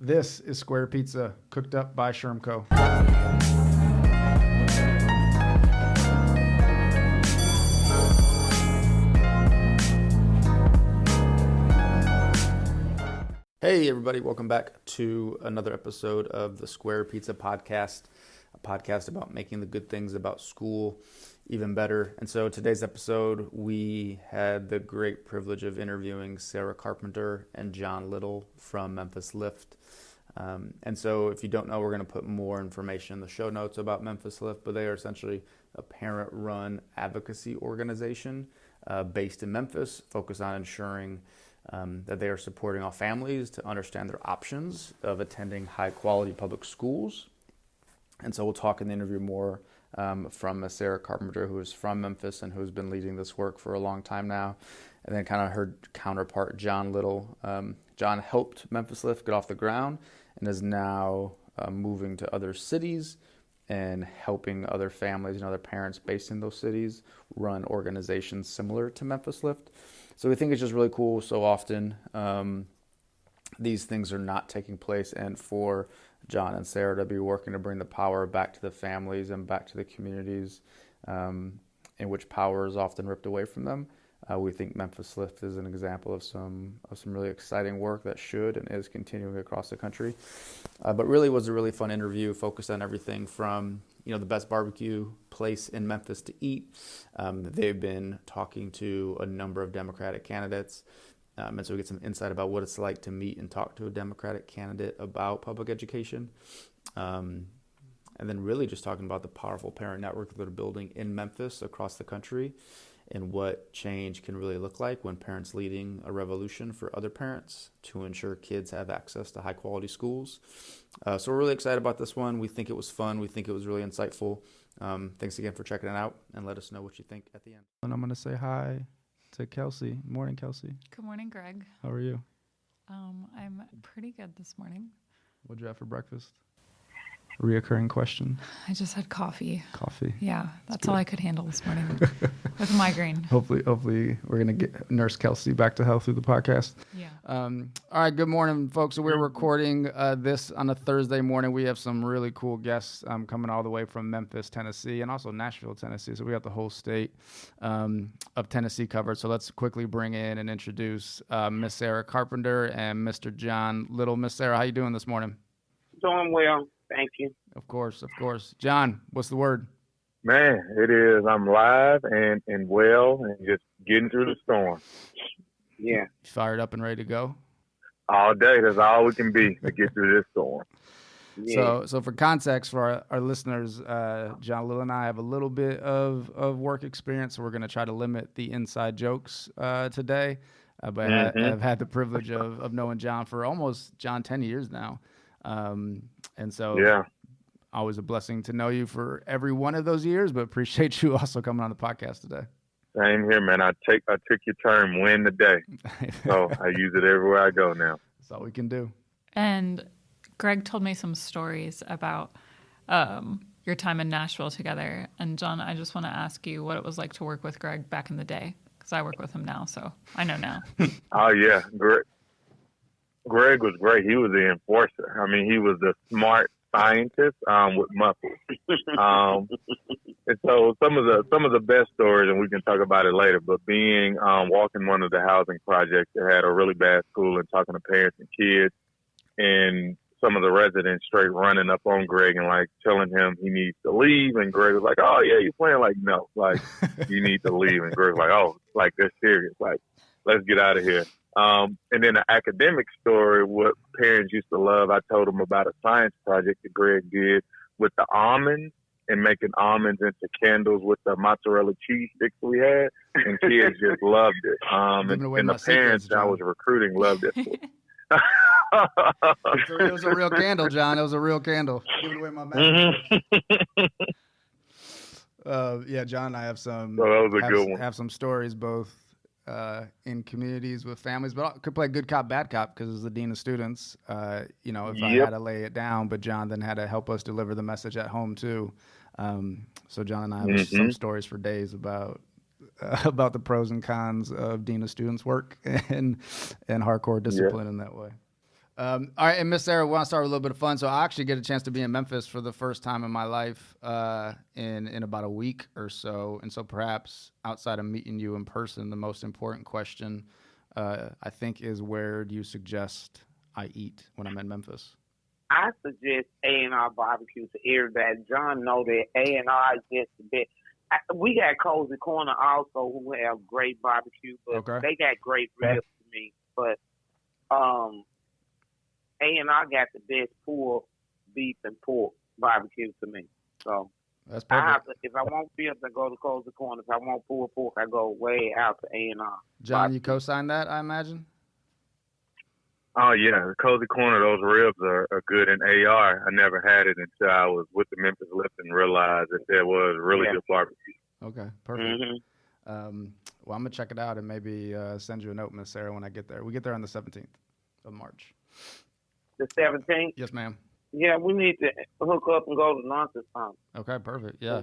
This is Square Pizza, cooked up by Shermco. Hey everybody, welcome back to another episode of the Square Pizza Podcast, a podcast about making the good things about school even better. And so today's episode, we had the great privilege of interviewing Sarah Carpenter and John Little from Memphis Lift. And so if you don't know, we're going to put more information in the show notes about Memphis Lift, but they are essentially a parent-run advocacy organization based in Memphis, focused on ensuring that they are supporting all families to understand their options of attending high-quality public schools. And so we'll talk in the interview more from Sarah Carpenter, who is from Memphis and who's been leading this work for a long time now. And then kind of her counterpart, John Little. John helped Memphis Lift get off the ground and is now moving to other cities and helping other families and other parents based in those cities run organizations similar to Memphis Lift. So we think it's just really cool. So often these things are not taking place, and for John and Sarah to be working to bring the power back to the families and back to the communities in which power is often ripped away from them. We think Memphis Lift is an example of some really exciting work that should and is continuing across the country. But really was a really fun interview, focused on everything from the best barbecue place in Memphis to eat. They've been talking to a number of Democratic candidates. And so we get some insight about what it's like to meet and talk to a Democratic candidate about public education. And then really just talking about the powerful parent network that they're building in Memphis across the country and what change can really look like when parents leading a revolution for other parents to ensure kids have access to high quality schools. So we're really excited about this one. We think it was fun. We think it was really insightful. Thanks again for checking it out, and let us know what you think at the end. And I'm going to say hi to Kelsey. Morning, Kelsey. Good morning, Greg. How are you? I'm pretty good this morning. What'd you have for breakfast? Reoccurring question. I just had coffee. Coffee. Yeah, that's all I could handle this morning with a migraine. Hopefully we're going to get Nurse Kelsey back to health through the podcast. Yeah. All right, good morning, folks. So we're recording this on a Thursday morning. We have some really cool guests coming all the way from Memphis, Tennessee, and also Nashville, Tennessee. So we got the whole state of Tennessee covered. So let's quickly bring in and introduce Miss Sarah Carpenter and Mr. John Little. Miss Sarah, how you doing this morning? Doing well. Thank you. Of course. John, what's the word? Man, it is. I'm live and well and just getting through the storm. Yeah. Fired up and ready to go? All day. That's all we can be to get through this storm. Yeah. So for context for our listeners, John Little and I have a little bit of work experience, so we're going to try to limit the inside jokes today. But I've had the privilege of knowing John for almost 10 years now. And so always a blessing to know you for every one of those years, but appreciate you also coming on the podcast today. Same here, man. I took your term, win the day. So I use it everywhere I go now. That's all we can do. And Greg told me some stories about your time in Nashville together. And John, I just want to ask you what it was like to work with Greg back in the day, because I work with him now, so I know now. Oh, yeah. Greg was great. He was the enforcer. I mean, he was the smart scientist with muscles. And so some of the best stories, and we can talk about it later, but being walking one of the housing projects that had a really bad school and talking to parents and kids, and some of the residents straight running up on Greg and like telling him he needs to leave, and Greg was like, "Oh yeah, you're playing?" Like, no, like you need to leave, and Greg's like, "Oh, like they're serious, like let's get out of here." And then an academic story, what parents used to love, I told them about a science project that Greg did with the almonds and making almonds into candles with the mozzarella cheese sticks we had, and kids just loved it. And the parents I was recruiting loved it. It was a real candle, John. It was a real candle. Giving away my magic. Yeah, John and I have some. Oh, that was a good one. Have some stories both in communities with families, but I could play good cop, bad cop because as the dean of students, if I had to lay it down, but John then had to help us deliver the message at home too. So John and I have some stories for days about the pros and cons of dean of students work and hardcore discipline in that way. All right, and Miss Sarah, we want to start with a little bit of fun. So I actually get a chance to be in Memphis for the first time in my life in about a week or so. And so perhaps outside of meeting you in person, the most important question I think is, where do you suggest I eat when I'm in Memphis? I suggest A&R barbecue to everybody. John know that A&R is just the best. We got Cozy Corner also, who have great barbecue, but they got great ribs to me. But A&R got the best pulled beef and pork barbecue to me. So that's perfect. If I want ribs, I go to Cozy Corner. If I want pulled pork, I go way out to A&R. John, barbecue. you co-sign that, I imagine? Oh, yeah. The Cozy Corner, those ribs are good in AR. I never had it until I was with the Memphis Lift and realized that there was really good barbecue. Okay, perfect. Well, I'm going to check it out and maybe send you a note, Miss Sarah, when I get there. We get there on the 17th of March. The 17th? Yes, ma'am. Yeah, we need to hook up and go to lunch or something. Okay, perfect. Yeah,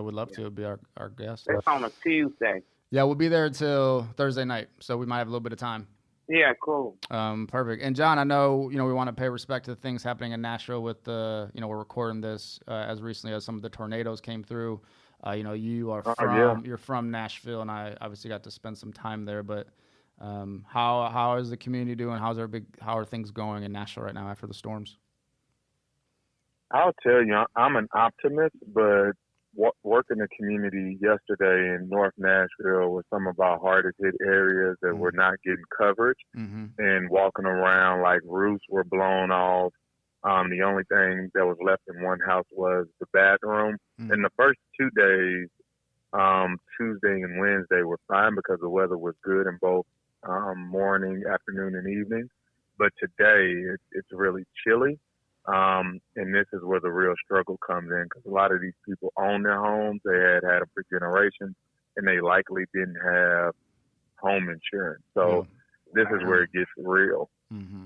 we'd love to. It'd be our guest. That's on a Tuesday. Yeah, we'll be there until Thursday night, so we might have a little bit of time. Yeah, cool. Perfect. And John, I know, we want to pay respect to the things happening in Nashville with the, we're recording this as recently as some of the tornadoes came through. You are you're from Nashville, and I obviously got to spend some time there, but how is the community doing? How are things going in Nashville right now after the storms? I'll tell you, I'm an optimist, but working the community yesterday in North Nashville with some of our hardest hit areas that were not getting coverage, and walking around like roofs were blown off. The only thing that was left in one house was the bathroom. And the first 2 days, Tuesday and Wednesday, were fine because the weather was good in both morning, afternoon, and evening. But today, it's really chilly. And this is where the real struggle comes in, because a lot of these people own their homes. They had them for generations, and they likely didn't have home insurance. So this is where it gets real. Mm-hmm.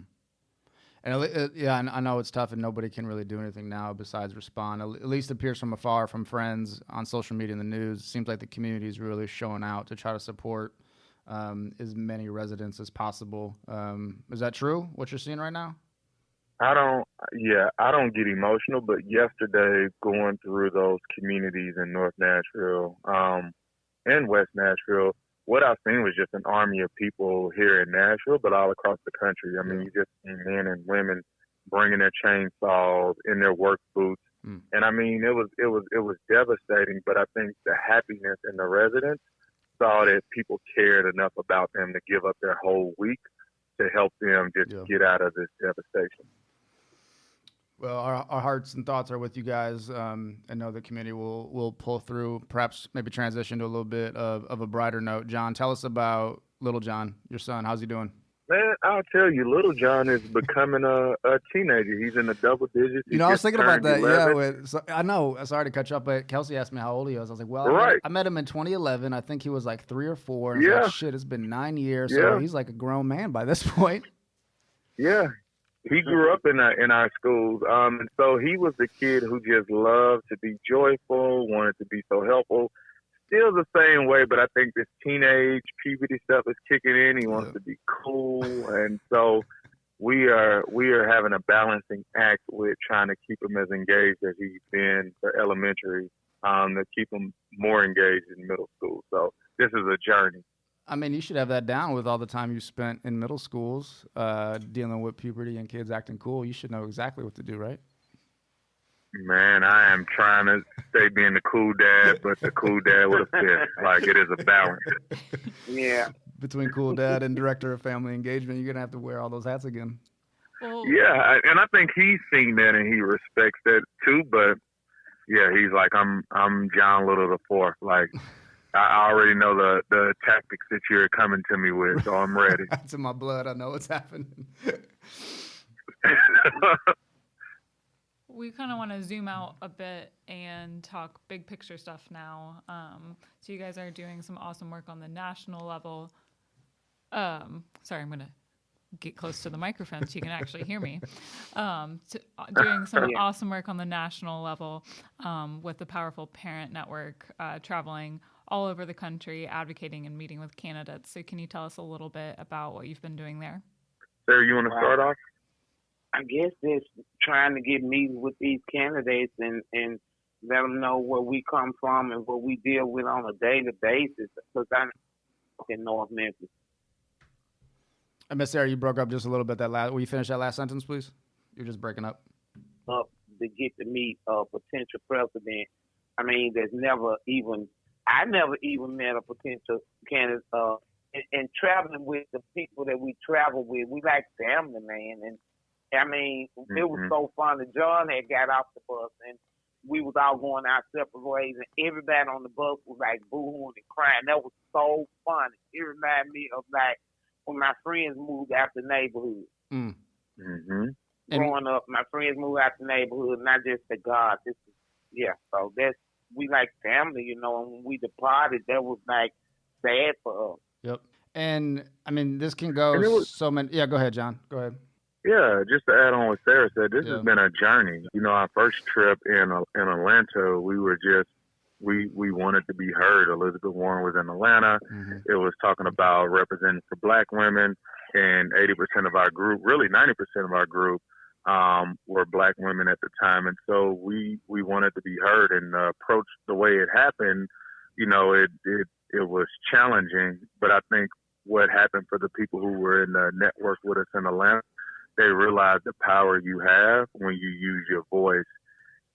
And I know it's tough, and nobody can really do anything now besides respond. At least appears from afar, from friends on social media and the news. It seems like the community is really showing out to try to support as many residents as possible. Is that true, what you're seeing right now? I don't get emotional, but yesterday going through those communities in North Nashville and West Nashville, what I've seen was just an army of people here in Nashville, but all across the country. I mean, you just see men and women bringing their chainsaws in their work boots. And I mean, it was devastating, but I think the happiness in the residents saw that people cared enough about them to give up their whole week to help them just get out of this devastation. Well, our hearts and thoughts are with you guys. I know the community will pull through, perhaps maybe transition to a little bit of a brighter note. John, tell us about Little John, your son. How's he doing? Man, I'll tell you, Little John is becoming a teenager. He's in the double digits. I was thinking about that. 11. I know. Sorry to cut you up, but Kelsey asked me how old he was. I was like, well, I met him in 2011. I think he was like 3 or 4. And I was like, shit, it's been 9 years. So he's like a grown man by this point. Yeah. He grew up in our schools, and so he was the kid who just loved to be joyful, wanted to be so helpful. Still the same way, but I think this teenage puberty stuff is kicking in. He wants to be cool, and so we are having a balancing act with trying to keep him as engaged as he's been for elementary, to keep him more engaged in middle school. So this is a journey. I mean, you should have that down with all the time you spent in middle schools dealing with puberty and kids acting cool. You should know exactly what to do, right? Man, I am trying to stay being the cool dad, but the cool dad with a fist. Like, it is a balance. Yeah. Between cool dad and director of family engagement, you're going to have to wear all those hats again. Yeah, and I think he's seen that and he respects that too. But, yeah, he's like, I'm John Little the Fourth. Like, I already know the tactics that you're coming to me with, so I'm ready. It's in my blood. I know what's happening. We kind of want to zoom out a bit and talk big picture stuff now. So you guys are doing some awesome work on the national level. Sorry, I'm going to get close to the microphone so you can actually hear me. Doing some awesome work on the national level with the Powerful Parent Network, traveling all over the country, advocating and meeting with candidates. So can you tell us a little bit about what you've been doing there? Sarah, you want to start off? I guess just trying to get meetings with these candidates and let them know where we come from and what we deal with on a daily basis. Because I'm in North Memphis. Miss Sarah, you broke up just a little bit. Will you finish that last sentence, please? You're just breaking up. Up to get to meet a potential president. I mean, I never even met a potential candidate. And traveling with the people that we travel with, we like family, man. And I mean, it was so funny. John had got off the bus and we was all going our separate ways, and everybody on the bus was like boohooing and crying. That was so funny. It reminded me of like when my friends moved out the neighborhood. Growing up, my friends moved out the neighborhood, and I just said, God, so we like family, you know, and when we departed, that was like sad for us. Yep. And I mean, this can go so many. Yeah, go ahead, John. Go ahead. Yeah, just to add on what Sarah said, this has been a journey. You know, our first trip in Atlanta, we were we wanted to be heard. Elizabeth Warren was in Atlanta. It was talking about representing for Black women, and 80% of our group, really 90% of our group, were Black women at the time. And so we wanted to be heard, and approach the way it happened. You know, it was challenging, but I think what happened for the people who were in the network with us in Atlanta, they realized the power you have when you use your voice.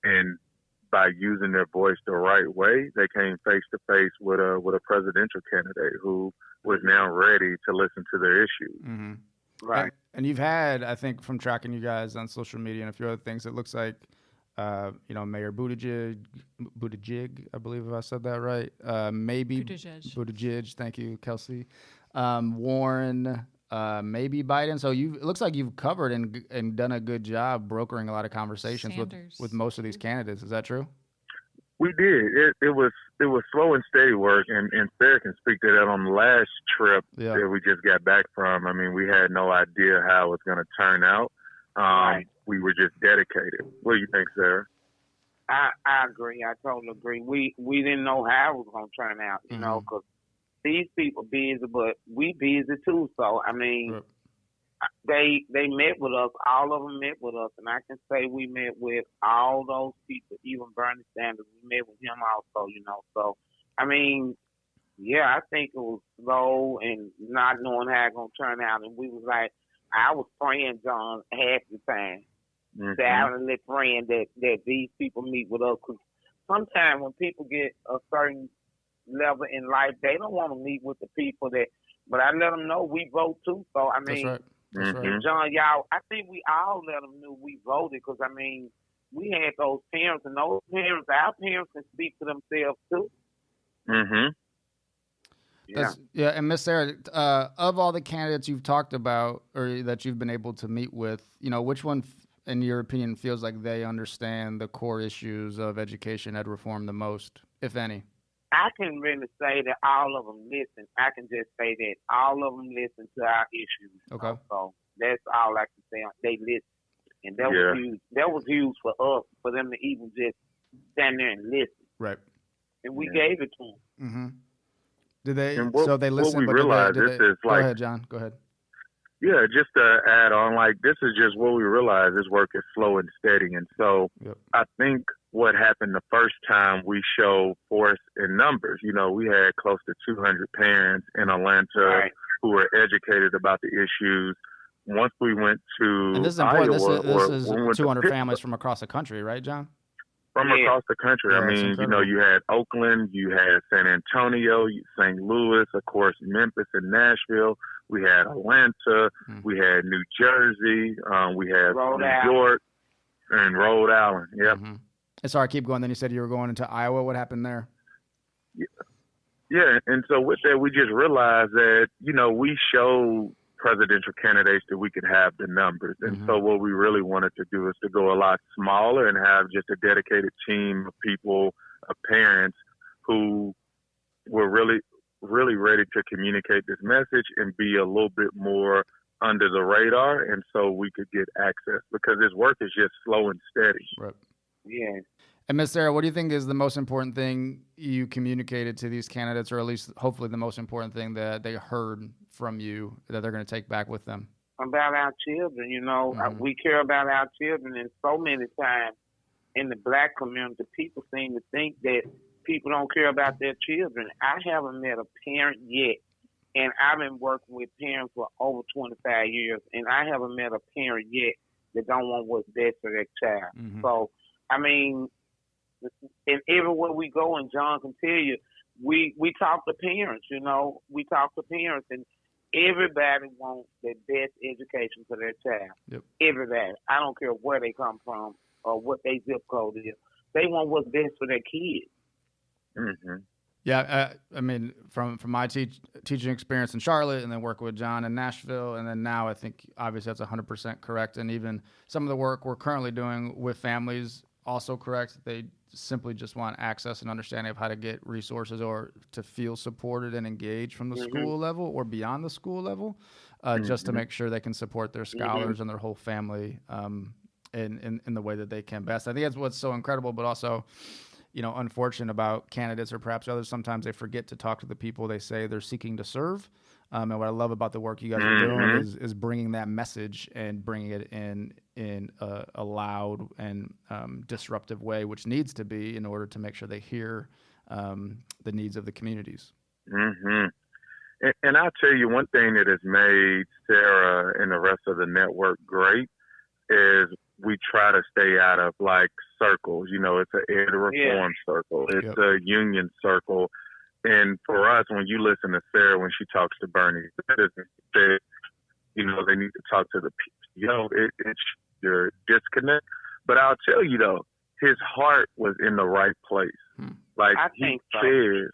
And by using their voice the right way, they came face to face with a presidential candidate who was now ready to listen to their issues. Right. And you've had, I think, from tracking you guys on social media and a few other things, it looks like, Mayor Buttigieg, I believe if I said that right. Maybe Buttigieg. Thank you, Kelsey. Warren, maybe Biden. So it looks like you've covered and done a good job brokering a lot of conversations with most of these candidates. Is that true? We did. It was slow and steady work, and Sarah can speak to that on the last trip that we just got back from. I mean, we had no idea how it was going to turn out. We were just dedicated. What do you think, Sarah? I agree. I totally agree. We didn't know how it was going to turn out, you know, because these people busy, but we busy too. So, I mean, they met with us. All of them met with us. And I can say we met with all those people, even Bernie Sanders. We met with him also, you know. So, I mean, I think it was slow and not knowing how it's going to turn out. And we was like, I was praying, John, half the time. Silently praying that these people meet with us. Because sometimes when people get a certain level in life, they don't want to meet with the people but I let them know we vote too. So, I mean, That's right. And John, y'all, I think we all let them know we voted because, I mean, we had those parents, and those parents, our parents can speak for themselves too. And Miss Sarah, of all the candidates you've talked about or that you've been able to meet with, you know, which one, in your opinion, feels like they understand the core issues of education ed reform the most, if any? I can really say that all of them listen. I can just say that all of them listen to our issues. Okay. So that's all I can say. They listen. And that was huge. That was huge for us, for them to even just stand there and listen. Right. And we gave it to them. Did they? So they listened. What we realized is like. Go ahead, John. Go ahead. Yeah, just to add on, like, this is just what we realized. This work is slow and steady. And so I think what happened the first time we showed force in numbers, you know, we had close to 200 parents in Atlanta who were educated about the issues. Once we went to and this is Iowa, important. This is 200 families from across the country, right, John? From across the country. I mean, you know, you had Oakland, you had San Antonio, St. Louis, of course, Memphis and Nashville. We had Atlanta. We had New Jersey. We had New York and Rhode Island. Yep. And sorry, keep going. Then you said you were going into Iowa. What happened there? Yeah. And so with that, we just realized that, you know, we showed presidential candidates that we could have the numbers. And so what we really wanted to do is to go a lot smaller and have just a dedicated team of people, of parents who were really ready to communicate this message and be a little bit more under the radar. And so we could get access because this work is just slow and steady. Right. Yeah. And Ms. Sarah, what do you think is the most important thing you communicated to these candidates, or at least hopefully the most important thing that they heard from you that they're going to take back with them? about our children. You know, we care about our children, and so many times in the black community, people seem to think that people don't care about their children. I haven't met a parent yet, and I've been working with parents for over 25 years, and I haven't met a parent yet that don't want what's best for their child. So, I mean, and everywhere we go, and John can tell you, we talk to parents, you know. We talk to parents, and everybody wants the best education for their child. Yep. Everybody. I don't care where they come from or what their zip code is. They want what's best for their kids. Yeah, I mean, from my teaching experience in Charlotte, and then working with John in Nashville, and then now I think obviously that's 100% correct. And even some of the work we're currently doing with families, also correct. They simply just want access and understanding of how to get resources or to feel supported and engaged from the school level or beyond the school level, just to make sure they can support their scholars and their whole family in the way that they can best. I think that's what's so incredible, but also, you know, unfortunate about candidates or perhaps others. Sometimes they forget to talk to the people they say they're seeking to serve. And what I love about the work you guys are doing is bringing that message and bringing it in a loud and disruptive way, which needs to be in order to make sure they hear the needs of the communities. And I'll tell you one thing that has made Sarah and the rest of the network great is we try to stay out of like circles. You know, it's an ed reform circle. It's a union circle. And for us, when you listen to Sarah when she talks to Bernie, that doesn't say, you know, they need to talk to the people. It's your disconnect. But I'll tell you though, his heart was in the right place. Like he says,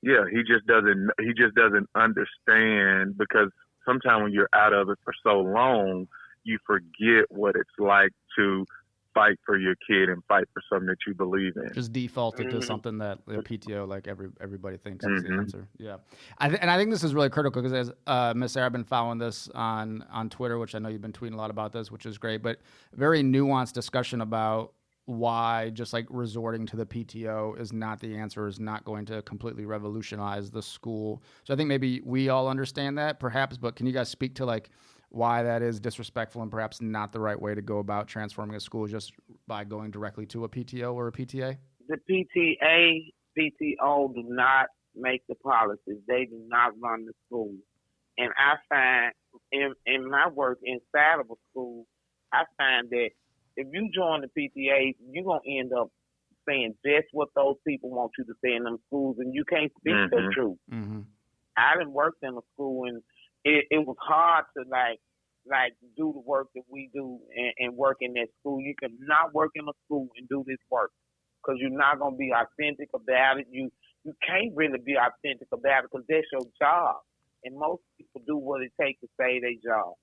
he just doesn't understand, because sometimes when you're out of it for so long, you forget what it's like to fight for your kid and fight for something that you believe in. Just defaulted to something that the PTO, like everybody thinks is the answer. Yeah. I think this is really critical because as Miss Sarah, I've been following this on Twitter, which I know you've been tweeting a lot about this, which is great, but very nuanced discussion about why just like resorting to the PTO is not the answer, is not going to completely revolutionize the school. So I think maybe we all understand that perhaps, but can you guys speak to like why that is disrespectful and perhaps not the right way to go about transforming a school just by going directly to a PTO or a PTA? The PTO do not make the policies. They do not run the school. And I find in my work inside of a school, I find that if you join the PTA, you're going to end up saying just what those people want you to say in them schools, and you can't speak the truth. I done worked in a school, and it was hard to like do the work that we do and work in that school. You cannot work in a school and do this work because you're not going to be authentic about it. You can't really be authentic about it because that's your job. And most people do what it takes to say their job.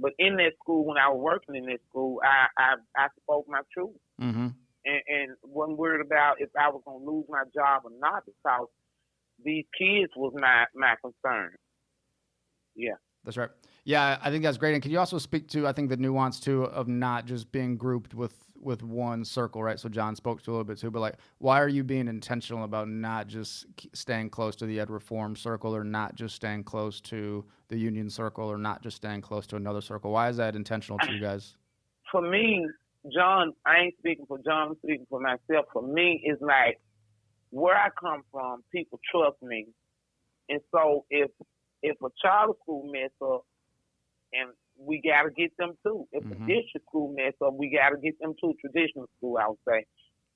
But in that school, when I was working in that school, I spoke my truth. And wasn't worried about if I was going to lose my job or not, because these kids was my concern. Yeah. That's right. Yeah, I think that's great. And can you also speak to, I think, the nuance, too, of not just being grouped with one circle, right? So John spoke to a little bit, too, but, like, why are you being intentional about not just staying close to the ed reform circle or not just staying close to the union circle or not just staying close to another circle? Why is that intentional to you guys? For me, John, I ain't speaking for John, I'm speaking for myself. For me, it's like where I come from, people trust me. And so if a charter school mess up, and we got to get them too. If a district school mess up, we got to get them to traditional school, I would say.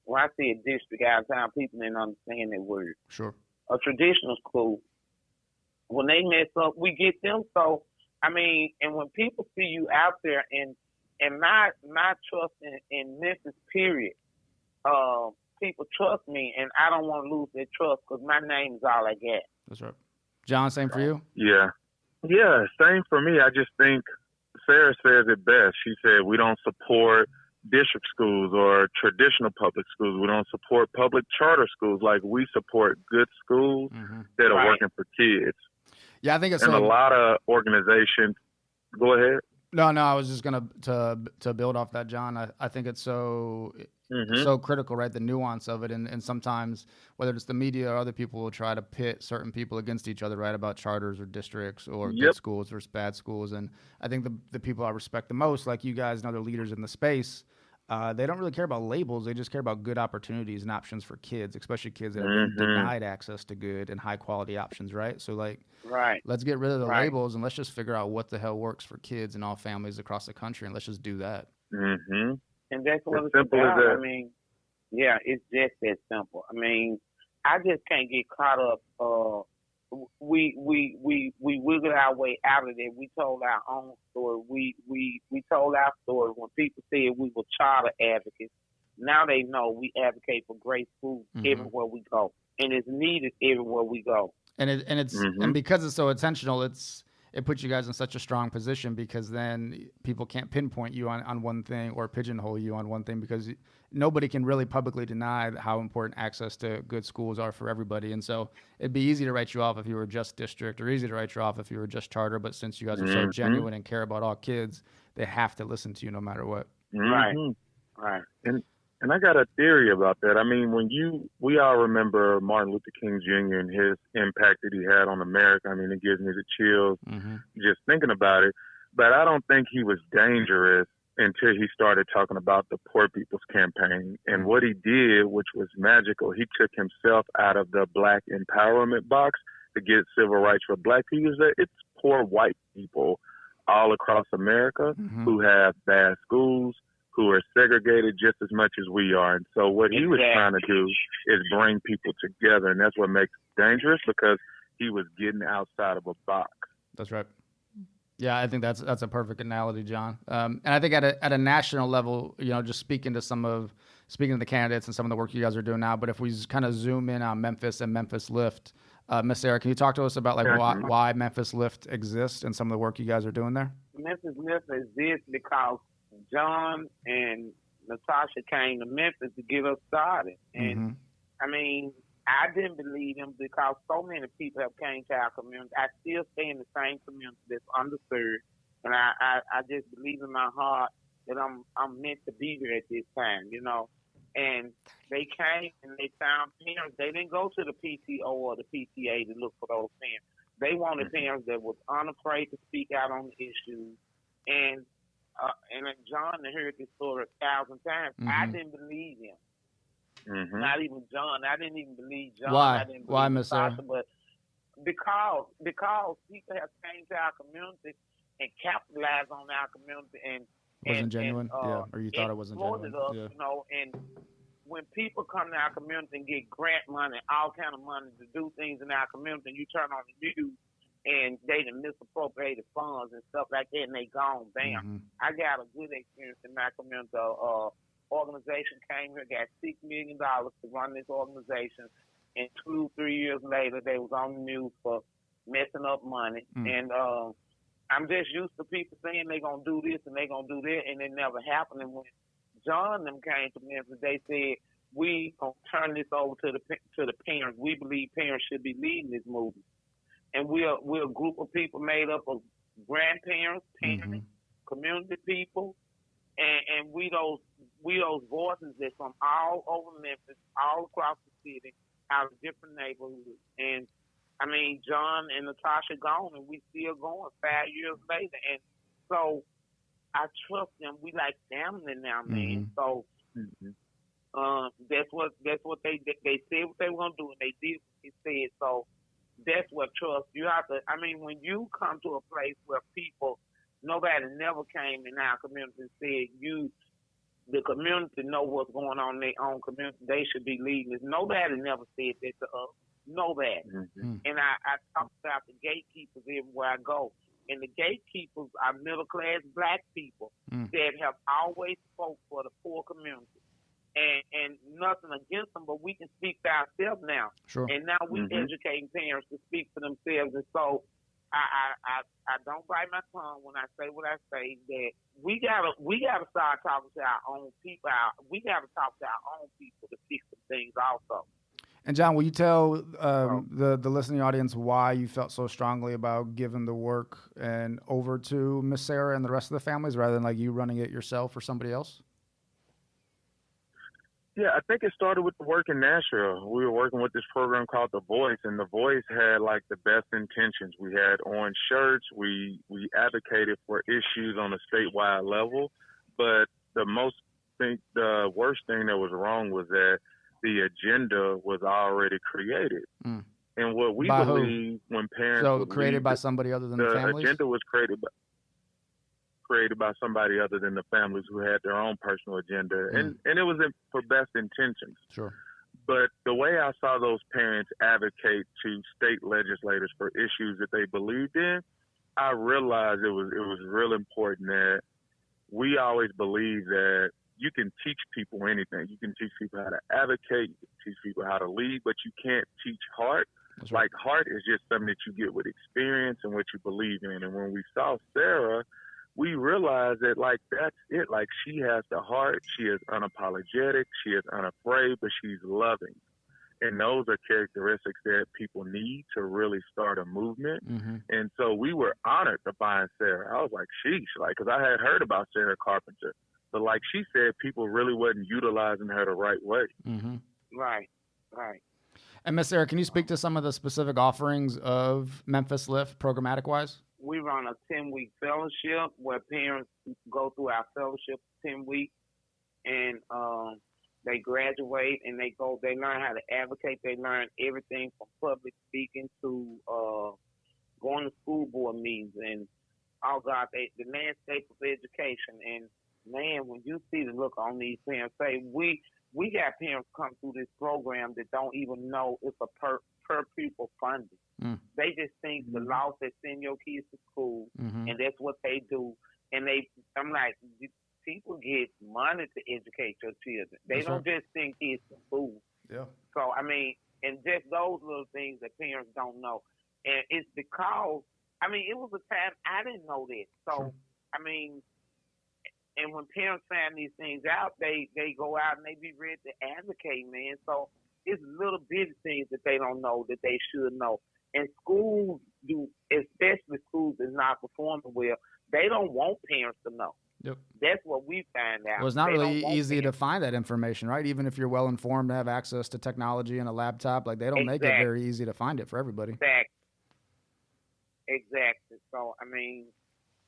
When I say a district, out of town, people didn't understand that word. Sure. A traditional school, when they mess up, we get them. So, I mean, and when people see you out there, and my trust in Memphis, period, people trust me, and I don't want to lose their trust because my name is all I got. That's right. John, same for you? Yeah, same for me. I just think Sarah says it best. She said we don't support district schools or traditional public schools. We don't support public charter schools. Like, we support good schools that are working for kids. Yeah, I think it's and a lot of organizations. Go ahead. No, I was just gonna to build off that, John. I think it's so so critical, right? The nuance of it. And sometimes, whether it's the media or other people, will try to pit certain people against each other, right? About charters or districts or good schools versus bad schools. And I think the people I respect the most, like you guys and other leaders in the space, they don't really care about labels. They just care about good opportunities and options for kids, especially kids that have been denied access to good and high quality options, right? So like, let's get rid of the labels and let's just figure out what the hell works for kids and all families across the country, and let's just do that. And that's what it's about. I mean, yeah, it's just that simple. I mean, I just can't get caught up. We wiggled our way out of it. We told our own story. We told our story when people said we were charter advocates. Now they know we advocate for great schools everywhere we go, and it's needed everywhere we go. And and because it's so intentional, it puts you guys in such a strong position, because then people can't pinpoint you on one thing or pigeonhole you on one thing, because nobody can really publicly deny how important access to good schools are for everybody. And so it'd be easy to write you off if you were just district, or easy to write you off if you were just charter. But since you guys are so genuine and care about all kids, they have to listen to you no matter what. Right. And I got a theory about that. I mean, we all remember Martin Luther King Jr. and his impact that he had on America. I mean, it gives me the chills just thinking about it. But I don't think he was dangerous until he started talking about the Poor People's Campaign. And what he did, which was magical, he took himself out of the black empowerment box to get civil rights for black people. It's poor white people all across America who have bad schools, who are segregated just as much as we are. And so what he was trying to do is bring people together. And that's what makes it dangerous, because he was getting outside of a box. That's right. Yeah, I think that's a perfect analogy, John. And I think at a national level, just speaking to the candidates and some of the work you guys are doing now, but if we kind of zoom in on Memphis and Memphis Lift, Miss Sarah, can you talk to us about why Memphis Lift exists and some of the work you guys are doing there? Memphis Lift exists because John and Natasha came to Memphis to get us started. And I mean, I didn't believe them because so many people have came to our community. I still stay in the same community that's underserved. And I just believe in my heart that I'm meant to be here at this time, And they came and they found parents. They didn't go to the PTO or the PTA to look for those parents. They wanted parents that was unafraid to speak out on the issues. And John heard this story 1,000 times. I didn't believe him. Not even John. I didn't even believe John. Why? Why, Miss Sarah? But because people have came to our community and capitalized on our community and wasn't genuine. Or you thought it wasn't genuine. Us, and when people come to our community and get grant money, all kind of money to do things in our community, and you turn on the news and they done misappropriated funds and stuff like that, and they gone, bam. I got a good experience in my community. Organization came here, got $6 million to run this organization, and 2-3 years later, they was on the news for messing up money. And I'm just used to people saying they gonna do this and they gonna do that, and it never happened. And when John and them came to Memphis, they said, we gonna turn this over to the parents. We believe parents should be leading this movement. And we're a group of people made up of grandparents, parents, community people, and we those voices that's from all over Memphis, all across the city, out of different neighborhoods. And I mean, John and Natasha gone, and we still going 5 years later. And so I trust them. We like family now, man. So that's what they said what they were gonna do, and they did what they said. So that's what trust you have to. I mean, when you come to a place where nobody never came in our community and said the community know what's going on in their own community, they should be leading this. Nobody never said that to us. Nobody. And I talk about the gatekeepers everywhere I go. And the gatekeepers are middle-class black people that have always spoke for the poor community. And nothing against them, but we can speak for ourselves now. Sure. And now we're educating parents to speak for themselves. And so I don't bite my tongue when I say what I say, that we gotta start talking to our own people. We gotta talk to our own people to fix some things also. And John, will you tell the listening audience why you felt so strongly about giving the work and over to Miss Sarah and the rest of the families rather than like you running it yourself or somebody else? Yeah, I think it started with the work in Nashville. We were working with this program called The Voice, and The Voice had like the best intentions. We had orange shirts. We advocated for issues on a statewide level, but the worst thing that was wrong was that the agenda was already created. Mm. And what we by believe who? when parents so created by somebody other than the families? The agenda was created by somebody other than the families who had their own personal agenda. And it was for best intentions. Sure. But the way I saw those parents advocate to state legislators for issues that they believed in, I realized it was real important that we always believe that you can teach people anything. You can teach people how to advocate, you can teach people how to lead, but you can't teach heart. That's right. Like heart is just something that you get with experience and what you believe in. And when we saw Sarah, we realized that, like, that's it. Like, she has the heart. She is unapologetic. She is unafraid, but she's loving. And those are characteristics that people need to really start a movement. Mm-hmm. And so we were honored to find Sarah. I was like, sheesh, like, because I had heard about Sarah Carpenter. But like she said, people really wasn't utilizing her the right way. Mm-hmm. Right. And Miss Sarah, can you speak to some of the specific offerings of Memphis Lift programmatic-wise? We run a 10-week fellowship where parents go through our fellowship 10 weeks, and they graduate and they learn how to advocate. They learn everything from public speaking to going to school board meetings and the landscape of education. And man, when you see the look on these parents, we got parents come through this program that don't even know it's a per pupil funding. They just think the law says send your kids to school, and that's what they do. And I'm like, people get money to educate your children. They don't just send kids to school. Yeah. So, I mean, and just those little things that parents don't know. And it's because, I mean, it was a time I didn't know that. So, I mean, and when parents find these things out, they go out and they be ready to advocate, man. So it's little bitty things that they don't know that they should know. And schools do, especially schools that's not performing well, they don't want parents to know. Yep. That's what we find out. Well, it's not really easy to find that information, right? Even if you're well informed to have access to technology and a laptop, like they don't make it very easy to find it for everybody. Exactly. So, I mean,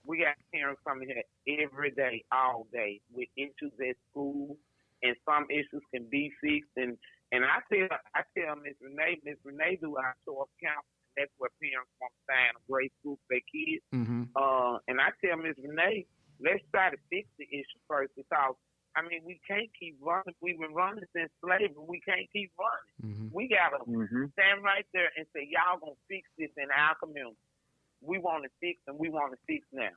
we got parents coming here every day, all day, with issues at school, and some issues can be fixed. And I tell Miss Renee do our source counseling. That's where parents want to find a great school for their kids. Mm-hmm. And I tell Miss Renee, let's try to fix the issue first, because I mean, we can't keep running. We've been running since slavery. We can't keep running. Mm-hmm. We gotta stand right there and say, y'all gonna fix this in our community. We want to fix, and we want to fix now.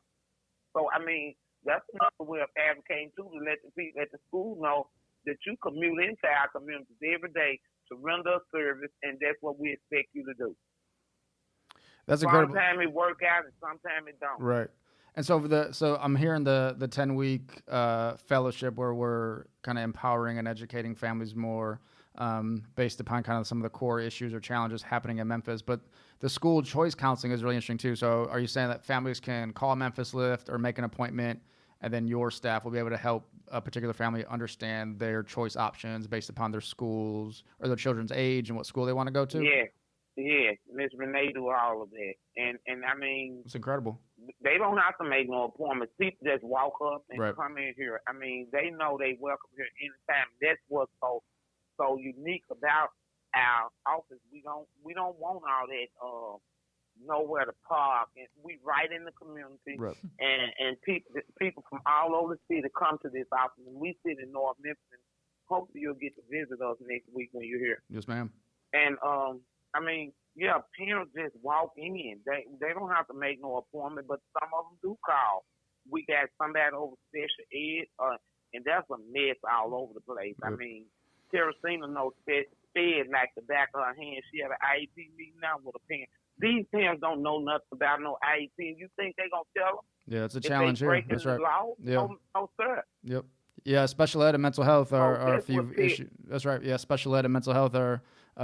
So, I mean, that's another way of advocating, too, to let the school know that you commute into our communities every day to render a service, and that's what we expect you to do. That's incredible. Sometimes it works out, and sometimes it don't. Right. And so I'm hearing the 10-week fellowship where we're kind of empowering and educating families more based upon kind of some of the core issues or challenges happening in Memphis. But the school choice counseling is really interesting too. So are you saying that families can call Memphis Lift or make an appointment, and then your staff will be able to help a particular family understand their choice options based upon their schools or their children's age and what school they want to go to? Yeah. Miss Renee do all of that. And I mean, it's incredible. They don't have to make no appointments. People just walk up and come in here. I mean, they know they welcome here anytime. That's what's so unique about our office. We don't want all that nowhere to park, and we right in the community. Right. And people from all over the city come to this office. And we sit in North Memphis, and hopefully you'll get to visit us next week when you're here. Yes, ma'am. And I mean, yeah, parents just walk in. They don't have to make no appointment, but some of them do call. We got somebody over special ed, and that's a mess all over the place. Yep. I mean, Teresina knows sped like the back of her hand. She had an IEP meeting now with a parent. These parents don't know nothing about no IEP. You think they going to tell them? Yeah, it's a challenge here. That's right. Law? Yeah. No, sir. Yep. Yeah, special ed and mental health are a few issues. That's right. Yeah, special ed and mental health are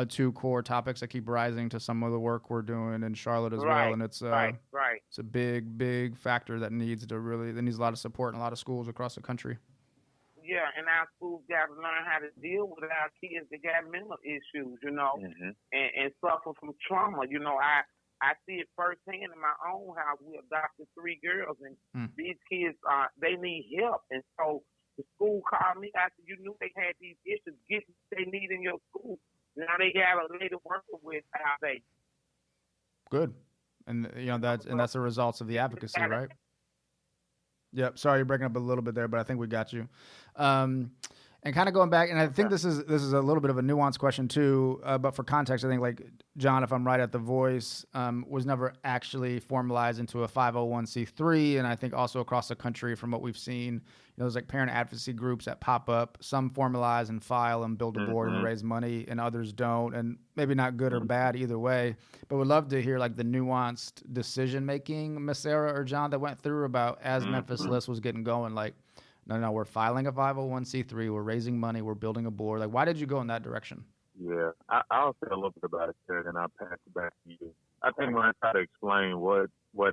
two core topics that keep rising to some of the work we're doing in Charlotte as well. And it's it's a big factor that needs a lot of support in a lot of schools across the country. Yeah, and our schools got to learn how to deal with our kids that got mental issues, and suffer from trauma. I see it firsthand in my own house. We adopted 3 girls, and these kids, they need help. And so the school called me after you knew they had these issues. Get what they need in your school. Now they got a lady working with our baby. Good. And, that's the results of the advocacy, right? Yep. Sorry, you're breaking up a little bit there, but I think we got you. And kind of going back, and I think this is a little bit of a nuanced question too, but for context, I think like John, if I'm right at The Voice, was never actually formalized into a 501c3, and I think also across the country from what we've seen, there's like parent advocacy groups that pop up. Some formalize and file and build a board and raise money, and others don't, and maybe not good or bad either way. But would love to hear like the nuanced decision making, Miss Sarah or John, that went through about as Memphis Lift was getting going, like. No, we're filing a 501c3. We're raising money. We're building a board. Like, why did you go in that direction? Yeah, I'll say a little bit about it, Ted, and I'll pass it back to you. I think when I try to explain what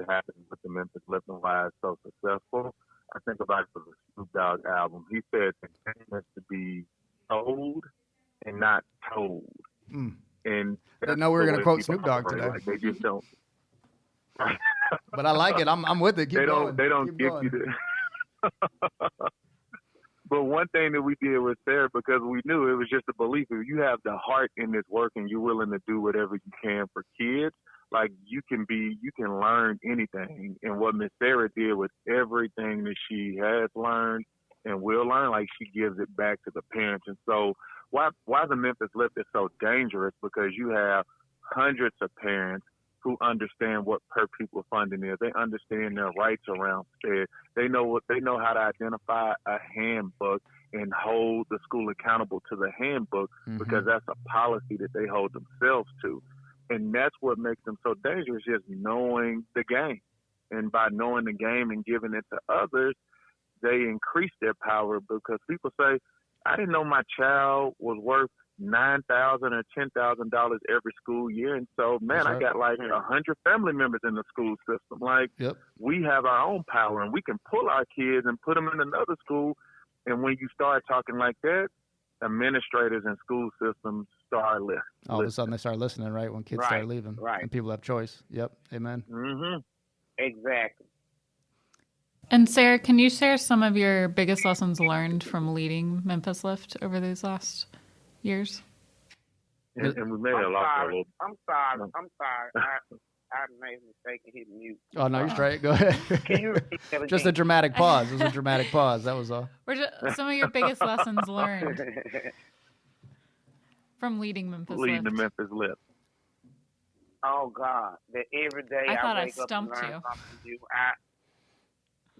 happened with the Memphis Lift and why it's so successful, I think about it for the Snoop Dogg album. He said the game has to be told and not told. And I didn't know we were going to quote Snoop Dogg today. Like, they just don't. But I like it. I'm with it. Keep going. They don't give you the. But one thing that we did with Sarah, because we knew it was just a belief, if you have the heart in this work and you're willing to do whatever you can for kids, like you can learn anything. And what Miss Sarah did with everything that she has learned and will learn, like she gives it back to the parents. And so why the Memphis Lift is so dangerous, because you have hundreds of parents who understand what per pupil funding is. They understand their rights around SPED. They know how to identify a handbook and hold the school accountable to the handbook, because that's a policy that they hold themselves to. And that's what makes them so dangerous, just knowing the game. And by knowing the game and giving it to others, they increase their power, because people say, I didn't know my child was worth $9,000 or $10,000 every school year, and so I got like 100 family members in the school system. Like we have our own power, and we can pull our kids and put them in another school. And when you start talking like that, administrators and school systems start listening. All of a sudden, they start listening, right? When kids start leaving, and people have choice. Yep, amen. Exactly. And Sarah, can you share some of your biggest lessons learned from leading Memphis Lift over these last years? And we made a lot of. I'm sorry. I made a mistake and hit mute. Oh, no, you're straight. Go ahead. Can you repeat that again? Just a dramatic pause. It was a dramatic pause. That was all. Some of your biggest lessons learned from leading Memphis Lift. Leading the Memphis Lift. Oh, God. That every day I thought I wake stumped up and learn you. something new.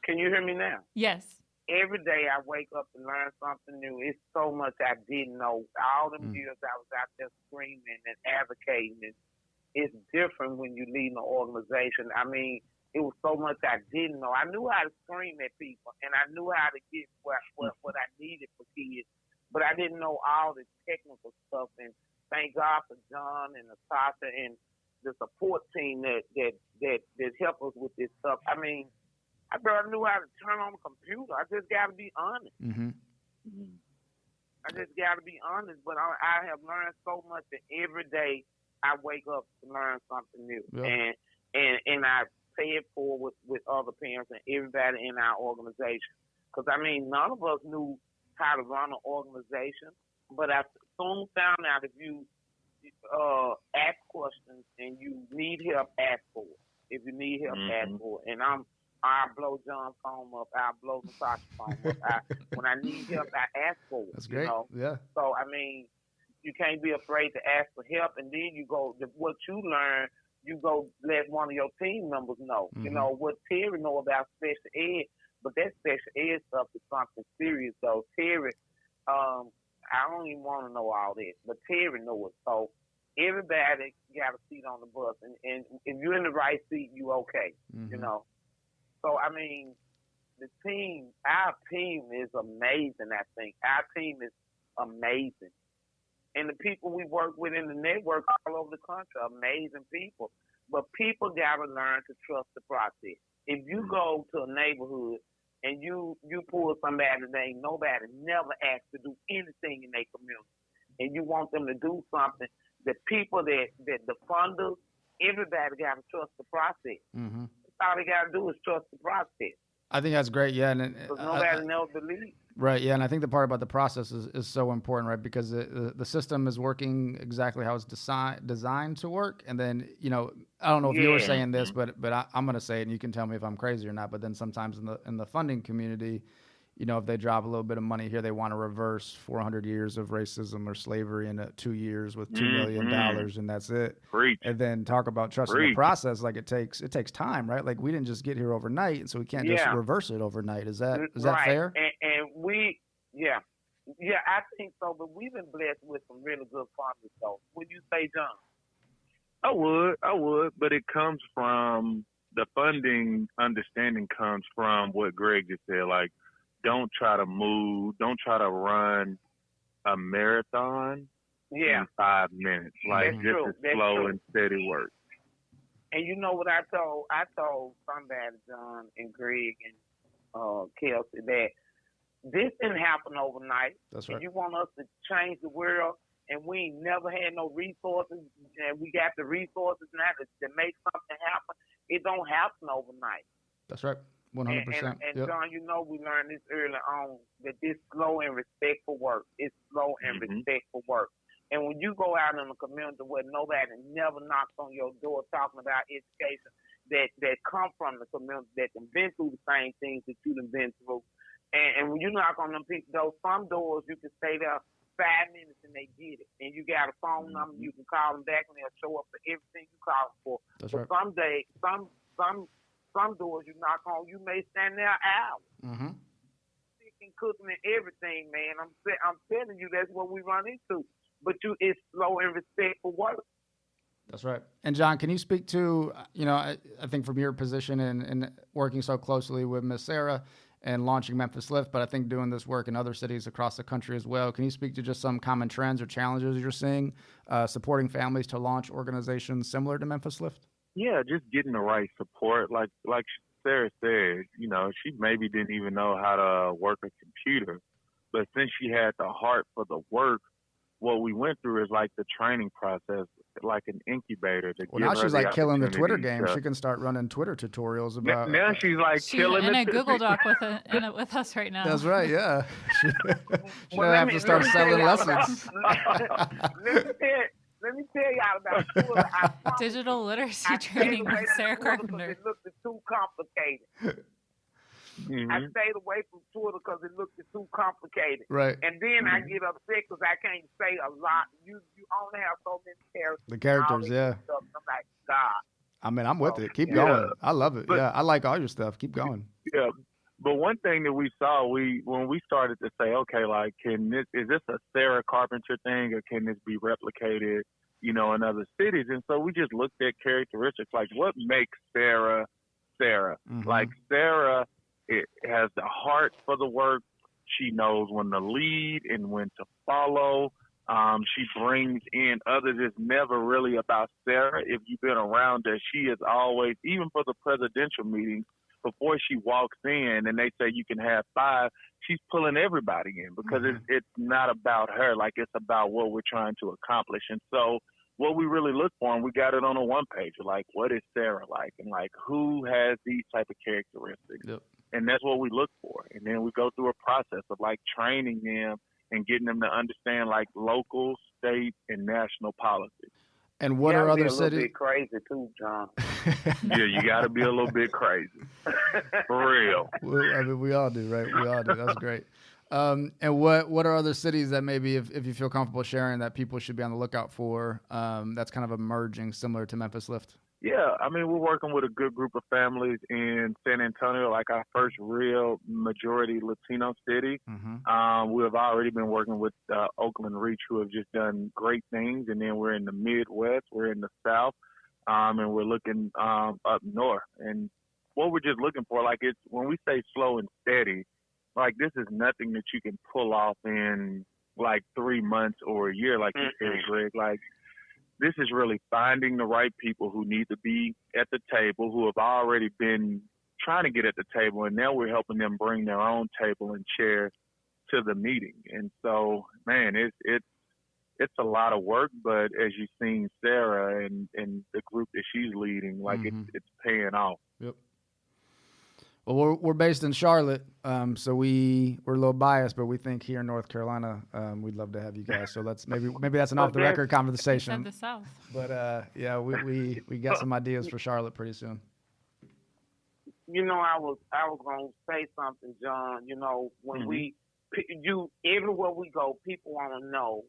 Can you hear me now? Yes. Every day I wake up and learn something new. It's so much I didn't know. All them years I was out there screaming and advocating. And it's different when you lead an organization. I mean, it was so much I didn't know. I knew how to scream at people, and I knew how to get what I needed for kids, but I didn't know all the technical stuff. And thank God for John and Natasha and the support team that helped us with this stuff. I mean, I barely knew how to turn on the computer. I just got to be honest. I just got to be honest. But I have learned so much that every day I wake up to learn something new. Yep. And I pay it forward with other parents and everybody in our organization. Because, I mean, none of us knew how to run an organization. But I soon found out if you ask questions and you need help, ask for it. If you need help, ask for it. And I blow John's phone up. I blow Natasha's phone up. When I need help, I ask for it. That's great. You know? Yeah. So, I mean, you can't be afraid to ask for help. And then you go, what you learn, you go let one of your team members know. You know, what Terry know about special ed, but that special ed stuff is something serious. So, Terry, I don't even want to know all this, but Terry knows it. So, everybody got a seat on the bus. And if you're in the right seat, you okay, you know. So, I mean, our team is amazing, I think. Our team is amazing. And the people we work with in the network all over the country are amazing people. But people got to learn to trust the process. If you go to a neighborhood and you pull somebody that ain't nobody never asked to do anything in their community, and you want them to do something, the people that the funders, everybody got to trust the process. Mm-hmm. All they got to do is trust the process. I think that's great, yeah. Because nobody knows the lead. Right, yeah, and I think the part about the process is so important, right? Because the system is working exactly how it's designed to work, and then, you know, I don't know if you were saying this, but I'm going to say it, and you can tell me if I'm crazy or not. But then sometimes in the funding community, you know, if they drop a little bit of money here, they want to reverse 400 years of racism or slavery in 2 years with $2 million, and that's it. Preach. And then talk about trusting the process. Like it takes time, right? Like we didn't just get here overnight, and so we can't just reverse it overnight. Is that fair? And we, I think so. But we've been blessed with some really good funders, though. Would you say, John? I would, but it comes from the funding understanding comes from what Greg just said. Like, don't try to run a marathon in 5 minutes. Like, just slow and steady work. And you know what I told somebody, John and Greg and Kelsey, that this didn't happen overnight. That's right. And you want us to change the world, and we ain't never had no resources, and we got the resources now to make something happen. It don't happen overnight. That's right. 100%. And John, you know, we learned this early on that this slow and respectful work. It's slow and respectful work. And when you go out in a community where nobody never knocks on your door talking about education, that come from the community, that have been through the same things that you've been through, and when you knock on them people's doors, some doors you can stay there 5 minutes and they get it. And you got a phone number, you can call them back and they'll show up for everything you call them for. That's but right. some doors you knock on, you may stand there hours. Mm-hmm. Cooking and everything, man. I'm telling you, that's what we run into. But it's slow and respectful work. That's right. And John, can you speak to, you know, I think from your position in working so closely with Miss Sarah and launching Memphis Lift, but I think doing this work in other cities across the country as well. Can you speak to just some common trends or challenges you're seeing supporting families to launch organizations similar to Memphis Lift? Yeah, just getting the right support. Like Sarah said, you know, she maybe didn't even know how to work a computer, but since she had the heart for the work, what we went through is like the training process, like an incubator. Now she's like killing the Twitter game. She can start running Twitter tutorials about. Now she's like killing in it. A Google Doc with us right now. That's right. Yeah. She have to start selling lessons. Let me tell y'all about Twitter. Digital literacy training with Sarah Carpenter. It looked too complicated. I stayed away from Twitter because it looked too complicated. Right. And then I get upset because I can't say a lot. You only have so many characters. The characters, yeah. Stuff. I'm like, God. I mean, I'm with it. Keep going. I love it. I like all your stuff. Keep going. Yeah. But one thing that we saw, when we started to say, okay, like, is this a Sarah Carpenter thing, or can this be replicated, you know, in other cities? And so we just looked at characteristics, like what makes Sarah Sarah. Mm-hmm. Like Sarah, it has the heart for the work. She knows when to lead and when to follow. She brings in others. It's never really about Sarah. If you've been around her, she is always, even for the presidential meetings, before she walks in and they say you can have 5, she's pulling everybody in because it's not about her. Like, it's about what we're trying to accomplish. And so what we really look for, and we got it on a one page, like, what is Sarah like? And like, who has these type of characteristics? Yep. And that's what we look for. And then we go through a process of like training them and getting them to understand like local, state, and national policies. And what are other cities? You gotta be a little bit crazy too, John. Yeah, you got to be a little bit crazy. For real. Well, I mean, we all do, right? We all do. That's great. And what are other cities that maybe, if you feel comfortable sharing, that people should be on the lookout for, that's kind of emerging similar to Memphis Lift? Yeah, I mean, we're working with a good group of families in San Antonio, like our first real majority Latino city. Mm-hmm. We have already been working with Oakland Reach, who have just done great things. And then we're in the Midwest, we're in the South, and we're looking up north. And what we're just looking for, like, it's when we say slow and steady, like, this is nothing that you can pull off in like 3 months or a year, like you said, Greg. Like, this is really finding the right people who need to be at the table, who have already been trying to get at the table, and now we're helping them bring their own table and chair to the meeting. And so, man, it's a lot of work, but as you've seen Sarah and the group that she's leading, like it's paying off. Yep. Well, we're based in Charlotte, so we're a little biased, but we think here in North Carolina, we'd love to have you guys. So let's maybe that's an off the record conversation. The South. But yeah, we got some ideas for Charlotte pretty soon. You know, I was gonna say something, John. You know, when everywhere we go, people want to know,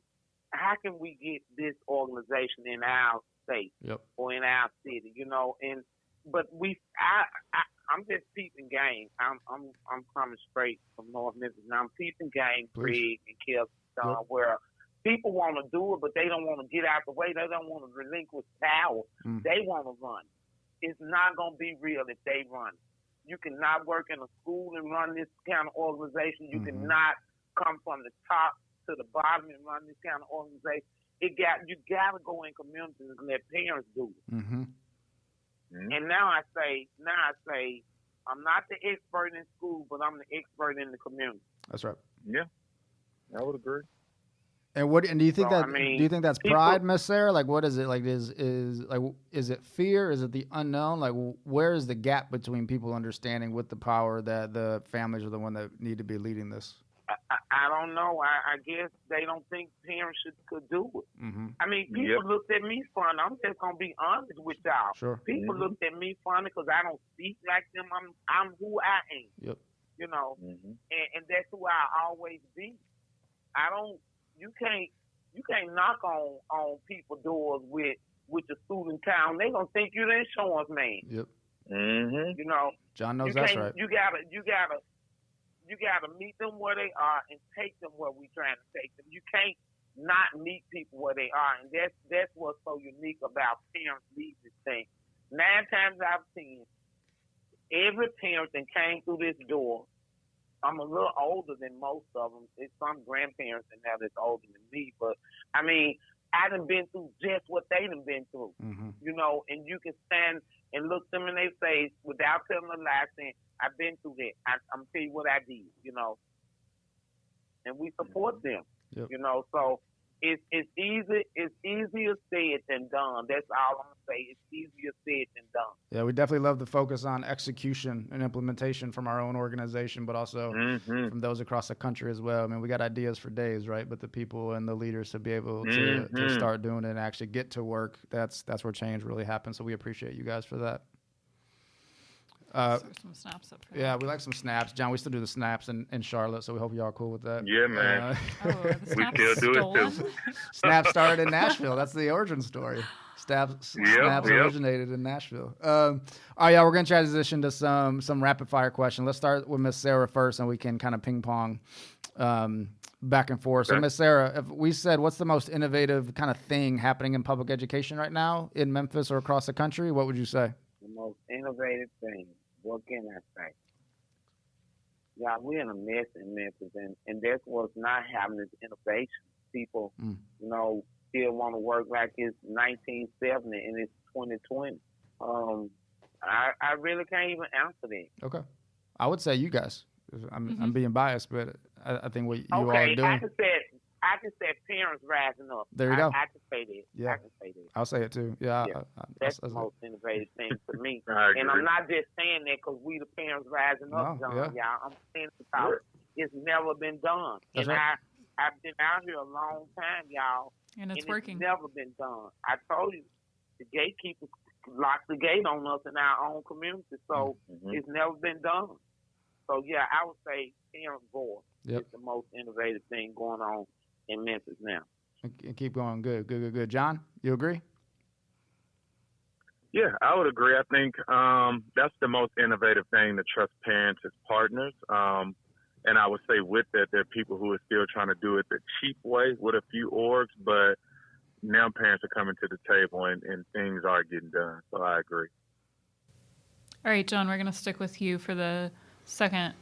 how can we get this organization in our state or in our city? You know, but I'm just peeping game. I'm coming straight from North Memphis. Now I'm peeping game, Greg and Kevin, where people want to do it, but they don't want to get out the way. They don't want to relinquish power. They want to run. It's not going to be real if they run. You cannot work in a school and run this kind of organization. You cannot come from the top to the bottom and run this kind of organization. You got to go in communities and let parents do it. And now I say, I'm not the expert in school, but I'm the expert in the community. That's right. Yeah, I would agree. And do you think do you think that's pride, Miss Sarah? Like, what is it? Like, is it fear? Is it the unknown? Like, where is the gap between people understanding with the power that the families are the one that need to be leading this? I don't know. I guess they don't think parents could do it. I mean, people looked at me funny. I'm just gonna be honest with y'all. Sure. People looked at me funny because I don't speak like them. I'm who I am. Yep. You know, and that's who I always be. You can't knock on people's doors with the student town. They gonna think you're the insurance man. Yep. You know, John knows that's right. You gotta meet them where they are and take them where we trying to take them. You can't not meet people where they are, and that's what's so unique about parents leading this thing. 9 times out of 10, every parent that came through this door. I'm a little older than most of them. There's some grandparents in there that's older than me, but I mean, I done been through just what they done been through, you know, and you can stand and look them in their face without telling a lie, saying, I've been through that. I'm tell you what I did, you know, and we support them, you know, so it's easier said than done. That's all I'm going to say. It's easier said than done. Yeah, we definitely love the focus on execution and implementation from our own organization, but also from those across the country as well. I mean, we got ideas for days, right? But the people and the leaders to be able to start doing it and actually get to work, that's where change really happens. So we appreciate you guys for that. Some snaps up here. Yeah, we like some snaps. John, we still do the snaps in Charlotte, so we hope y'all are cool with that. Yeah, man. We still do it too. Snaps started in Nashville. That's the origin story. Snaps originated in Nashville. All right, y'all, we're going to transition to some rapid fire questions. Let's start with Miss Sarah first, and we can kind of ping pong back and forth. Okay. So, Miss Sarah, if we said, what's the most innovative kind of thing happening in public education right now in Memphis or across the country, what would you say? The most innovative thing. What can I say? Yeah, we're in a mess in Memphis, and that's what's not happening is innovation. People, you know, still want to work like it's 1970 and it's 2020. I really can't even answer that. Okay. I would say you guys. I'm being biased, but I think what you all are doing. I can say parents rising up. There you go. I can say that. Yeah. I can say that. I'll say it too. Yeah. That's the most innovative thing to me. And I'm not just saying that because we the parents rising up, John. Y'all. I'm saying it because it's never been done. That's and right. I've been out here a long time, y'all. And it's working. It's never been done. I told you, the gatekeepers locked the gate on us in our own community, so it's never been done. So, yeah, I would say parent voice is the most innovative thing going on in Memphis now. And keep going. Good. John, you agree? Yeah, I would agree. I think that's the most innovative thing, to trust parents as partners. And I would say with that, there are people who are still trying to do it the cheap way with a few orgs, but now parents are coming to the table and things are getting done. So I agree. All right, John, we're going to stick with you for the second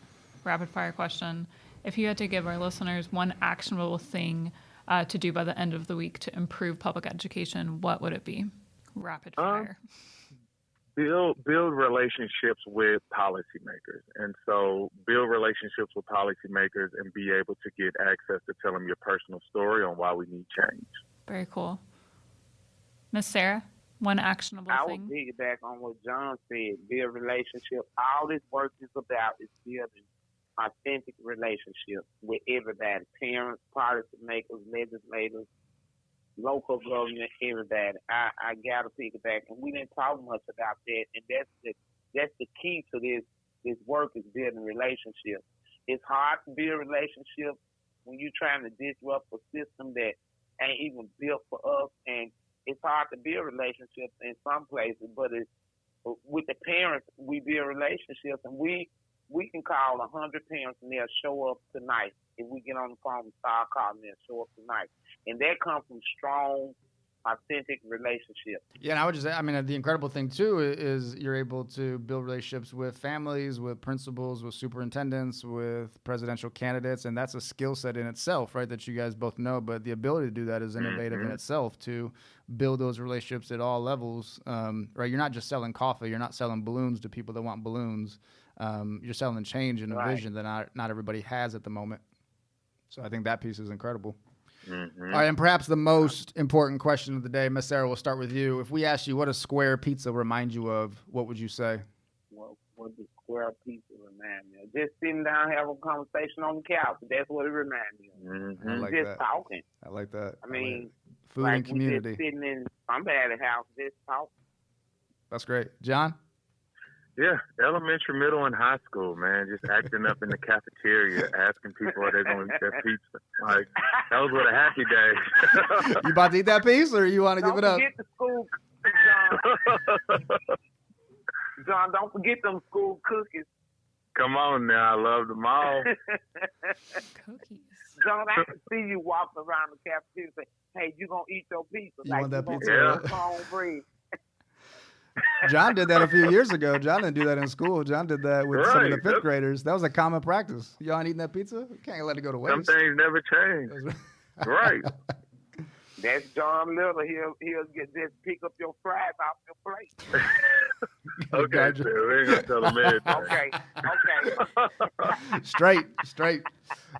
rapid fire question. If you had to give our listeners one actionable thing to do by the end of the week to improve public education, what would it be? Rapid fire. build relationships with policymakers. And so build relationships with policymakers and be able to get access to tell them your personal story on why we need change. Very cool. Miss Sarah, one actionable I thing. would piggyback on what John said, build relationships. All this work is about is building authentic relationships with everybody, parents, policymakers, legislators, local government, everybody. I got to piggyback, and we didn't talk much about that, and that's the key to this work is building relationships. It's hard to build relationships when you're trying to disrupt a system that ain't even built for us, and it's hard to build relationships in some places, but with the parents, we build relationships, and we can call 100 parents and they'll show up tonight. If we get on the phone and start calling, they'll show up tonight. And that comes from strong, authentic relationships. Yeah, and I would just say, I mean, the incredible thing, too, is you're able to build relationships with families, with principals, with superintendents, with presidential candidates, and that's a skill set in itself, right, that you guys both know. But the ability to do that is innovative in itself, to build those relationships at all levels, right? You're not just selling coffee. You're not selling balloons to people that want balloons. You're selling change and a vision that not everybody has at the moment. So I think that piece is incredible. Mm-hmm. All right, and perhaps the most important question of the day, Miss Sarah, we'll start with you. If we asked you what does square pizza remind you of, what would you say? Well, what does square pizza remind me of? Just sitting down, having a conversation on the couch. That's what it reminds me of. Mm-hmm. I like just that. Talking. I like that. I mean, food and community. Just sitting in somebody's house, just talking. That's great. John? Yeah, elementary, middle, and high school, man. Just acting up in the cafeteria, asking people are they going to eat their pizza. Like, that was what a happy day. You about to eat that piece, or you want to give it up? Don't forget the school, John. John, don't forget them school cookies. Come on now, I love them all. Cookies. John, I can see you walking around the cafeteria and say, hey, you going to eat your pizza. You want that pizza? Yeah. John did that a few years ago. John didn't do that in school. John did that with some of the fifth graders. That was a common practice. Y'all ain't eating that pizza? You can't let it go to waste. Some things never change. Right. That's John Little. He'll just pick up your fries off your plate. Okay, so we ain't gonna tell him Okay. Straight.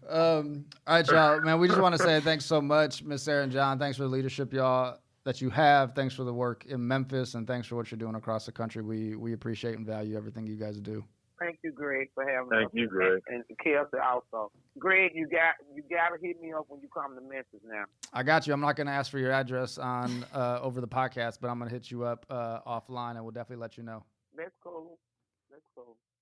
All right, y'all. Man, we just want to say thanks so much, Miss Sarah and John. Thanks for the leadership, y'all, that you have. Thanks for the work in Memphis, and thanks for what you're doing across the country. We appreciate and value everything you guys do. Thank you, Greg, for having us. Thank you, Greg. And Kelsey also. Greg, you got to hit me up when you come to Memphis now. I got you. I'm not going to ask for your address on over the podcast, but I'm going to hit you up offline, and we'll definitely let you know. That's cool.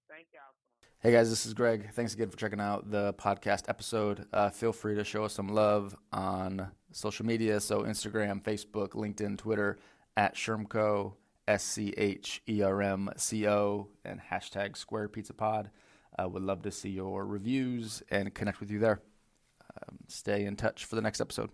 Thank y'all. Hey guys, this is Greg. Thanks again for checking out the podcast episode. Feel free to show us some love on social media. So Instagram, Facebook, LinkedIn, Twitter, at Shermco, SCHERMCO, and hashtag Square Pizza Pod. Would love to see your reviews and connect with you there. Stay in touch for the next episode.